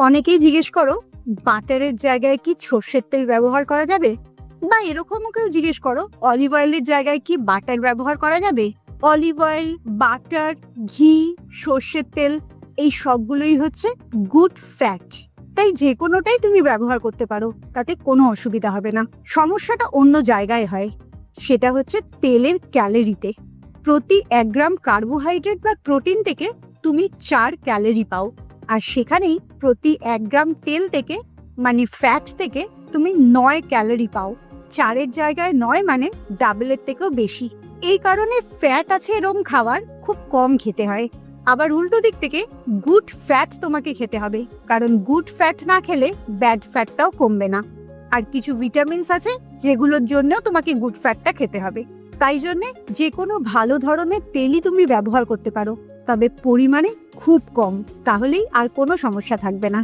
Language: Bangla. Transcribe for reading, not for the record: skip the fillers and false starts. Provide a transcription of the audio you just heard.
অনেকেই জিজ্ঞেস করো বাটারের জায়গায় কি সর্ষের তেল ব্যবহার করা যাবে, বা এরকমও কেউ জিজ্ঞেস করো অলিভ অয়েলের জায়গায় কি বাটার ব্যবহার করা যাবে। অলিভ অয়েল, বাটার, ঘি, সর্ষের তেল এই সবগুলোই হচ্ছে গুড ফ্যাট, তাই যে কোনোটাই তুমি ব্যবহার করতে পারো, তাতে কোনো অসুবিধা হবে না। সমস্যাটা অন্য জায়গায় হয়, সেটা হচ্ছে তেলের ক্যালোরিতে। প্রতি 1 গ্রাম কার্বোহাইড্রেট বা প্রোটিন থেকে তুমি 4 ক্যালোরি পাও, আর সেখানেই প্রতি 1 গ্রাম তেল থেকে মানে ফ্যাট থেকে তুমি 9 ক্যালোরি পাও। 4-এর জায়গায় 9 মানে ডাবলের থেকেও বেশি। এই কারণে ফ্যাট আছে এরকম খাবার খুব কম খেতে হয়। আবার উল্টো দিক থেকে গুড ফ্যাট তোমাকে খেতে হবে, কারণ গুড ফ্যাট না খেলে ব্যাড ফ্যাটটাও কমবে না। আর কিছু ভিটামিনস আছে যেগুলোর জন্যও তোমাকে গুড ফ্যাটটা খেতে হবে। তাই জন্যে যে কোনো ভালো ধরনের তেলই তুমি ব্যবহার করতে পারো, তবে পরিমাণে খুব কম, তাহলেই আর কোনো সমস্যা থাকবে না।